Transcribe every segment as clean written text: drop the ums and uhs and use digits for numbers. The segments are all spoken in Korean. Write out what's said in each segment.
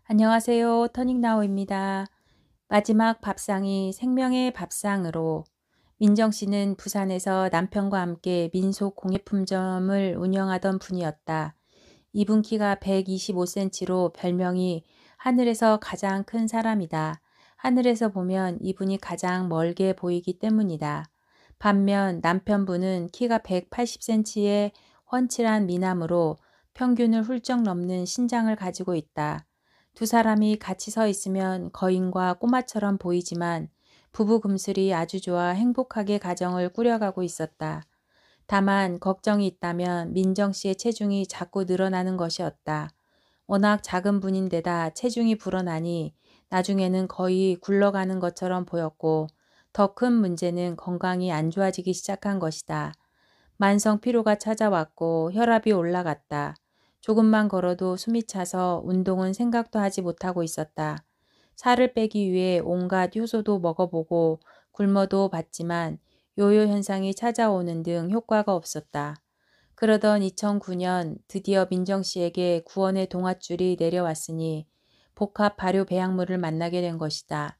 안녕하세요. 터닝나우입니다. 마지막 밥상이 생명의 밥상으로 민정 씨는 부산에서 남편과 함께 민속 공예품점을 운영하던 분이었다. 이분 키가 125cm로 별명이 하늘에서 가장 큰 사람이다. 하늘에서 보면 이분이 가장 멀게 보이기 때문이다. 반면 남편분은 키가 180cm의 훤칠한 미남으로 평균을 훌쩍 넘는 신장을 가지고 있다. 두 사람이 같이 서 있으면 거인과 꼬마처럼 보이지만 부부 금슬이 아주 좋아 행복하게 가정을 꾸려가고 있었다. 다만 걱정이 있다면 민정 씨의 체중이 자꾸 늘어나는 것이었다. 워낙 작은 분인데다 체중이 불어나니 나중에는 거의 굴러가는 것처럼 보였고 더 큰 문제는 건강이 안 좋아지기 시작한 것이다. 만성 피로가 찾아왔고 혈압이 올라갔다. 조금만 걸어도 숨이 차서 운동은 생각도 하지 못하고 있었다. 살을 빼기 위해 온갖 효소도 먹어보고 굶어도 봤지만 요요 현상이 찾아오는 등 효과가 없었다. 그러던 2009년 드디어 민정 씨에게 구원의 동아줄이 내려왔으니 복합 발효 배양물을 만나게 된 것이다.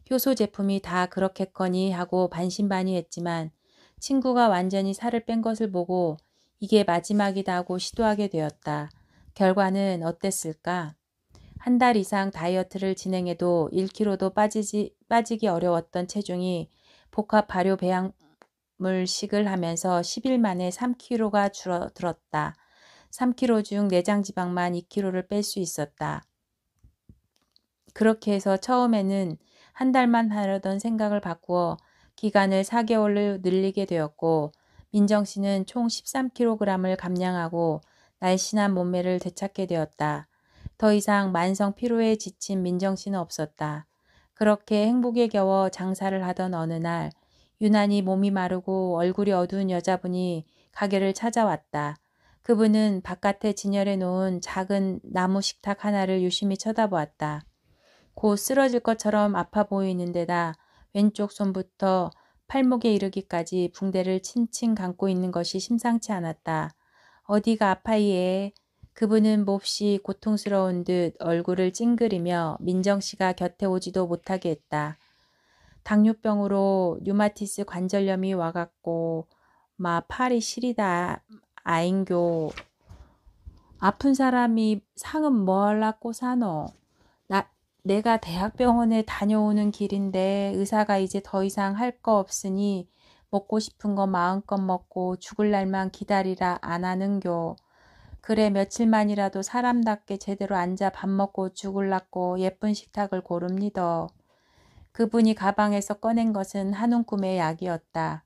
효소 제품이 다 그렇겠거니 하고 반신반의했지만 친구가 완전히 살을 뺀 것을 보고 이게 마지막이다 하고 시도하게 되었다. 결과는 어땠을까? 한 달 이상 다이어트를 진행해도 1kg도 빠지기 어려웠던 체중이 복합 발효 배양물식을 하면서 10일 만에 3kg가 줄어들었다. 3kg 중 내장 지방만 2kg를 뺄 수 있었다. 그렇게 해서 처음에는 한 달만 하려던 생각을 바꾸어 기간을 4개월로 늘리게 되었고 민정 씨는 총 13kg을 감량하고 날씬한 몸매를 되찾게 되었다. 더 이상 만성 피로에 지친 민정 씨는 없었다. 그렇게 행복에 겨워 장사를 하던 어느 날 유난히 몸이 마르고 얼굴이 어두운 여자분이 가게를 찾아왔다. 그분은 바깥에 진열해 놓은 작은 나무 식탁 하나를 유심히 쳐다보았다. 곧 쓰러질 것처럼 아파 보이는 데다 왼쪽 손부터 팔목에 이르기까지 붕대를 칭칭 감고 있는 것이 심상치 않았다. 어디가 아파이 애? 그분은 몹시 고통스러운 듯 얼굴을 찡그리며 민정 씨가 곁에 오지도 못하게 했다. 당뇨병으로 류마티스 관절염이 와갖고 마 팔이 시리다 아인교. 아픈 사람이 상은 뭐하려고 사노? 내가 대학병원에 다녀오는 길인데 의사가 이제 더 이상 할 거 없으니 먹고 싶은 거 마음껏 먹고 죽을 날만 기다리라 안 하는교. 그래 며칠만이라도 사람답게 제대로 앉아 밥 먹고 죽을라고 예쁜 식탁을 고릅니다. 그분이 가방에서 꺼낸 것은 한 움큼의 약이었다.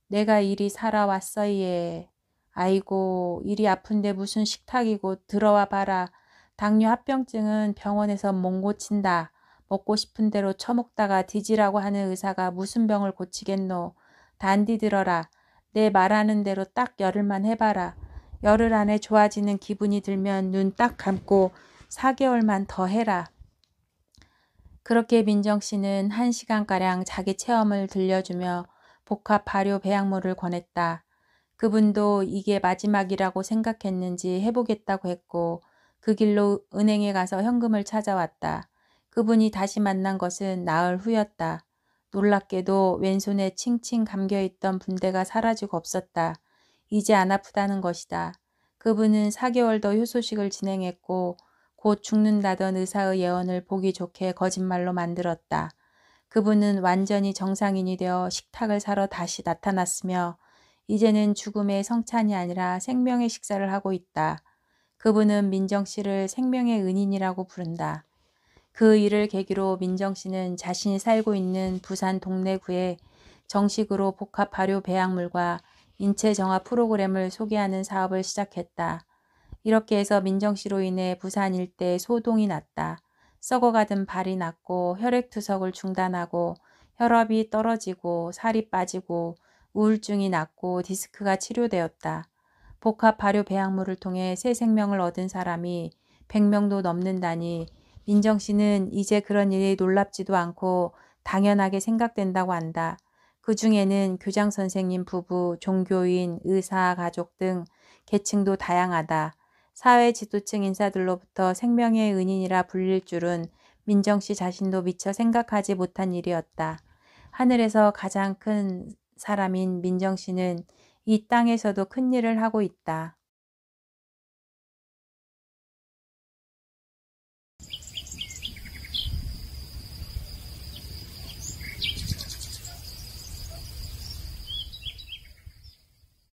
내가 이리 살아왔어예. 아이고 이리 아픈데 무슨 식탁이고 들어와 봐라. 당뇨 합병증은 병원에서 못 고친다. 먹고 싶은 대로 처먹다가 뒤지라고 하는 의사가 무슨 병을 고치겠노. 단디 들어라. 내 말하는 대로 딱 열흘만 해봐라. 열흘 안에 좋아지는 기분이 들면 눈 딱 감고 4개월만 더 해라. 그렇게 민정 씨는 1시간가량 자기 체험을 들려주며 복합 발효 배양물을 권했다. 그분도 이게 마지막이라고 생각했는지 해보겠다고 했고 그 길로 은행에 가서 현금을 찾아왔다. 그분이 다시 만난 것은 나흘 후였다. 놀랍게도 왼손에 칭칭 감겨있던 붕대가 사라지고 없었다. 이제 안 아프다는 것이다. 그분은 4개월 더 효소식을 진행했고 곧 죽는다던 의사의 예언을 보기 좋게 거짓말로 만들었다. 그분은 완전히 정상인이 되어 식탁을 사러 다시 나타났으며 이제는 죽음의 성찬이 아니라 생명의 식사를 하고 있다. 그분은 민정 씨를 생명의 은인이라고 부른다. 그 일을 계기로 민정 씨는 자신이 살고 있는 부산 동래구에 정식으로 복합 발효 배양물과 인체 정화 프로그램을 소개하는 사업을 시작했다. 이렇게 해서 민정 씨로 인해 부산 일대에 소동이 났다. 썩어가던 발이 났고 혈액투석을 중단하고 혈압이 떨어지고 살이 빠지고 우울증이 낫고 디스크가 치료되었다. 복합 발효 배양물을 통해 새 생명을 얻은 사람이 100명도 넘는다니 민정 씨는 이제 그런 일이 놀랍지도 않고 당연하게 생각된다고 한다. 그 중에는 교장 선생님 부부, 종교인, 의사, 가족 등 계층도 다양하다. 사회 지도층 인사들로부터 생명의 은인이라 불릴 줄은 민정씨 자신도 미처 생각하지 못한 일이었다. 하늘에서 가장 큰 사람인 민정씨는 이 땅에서도 큰 일을 하고 있다.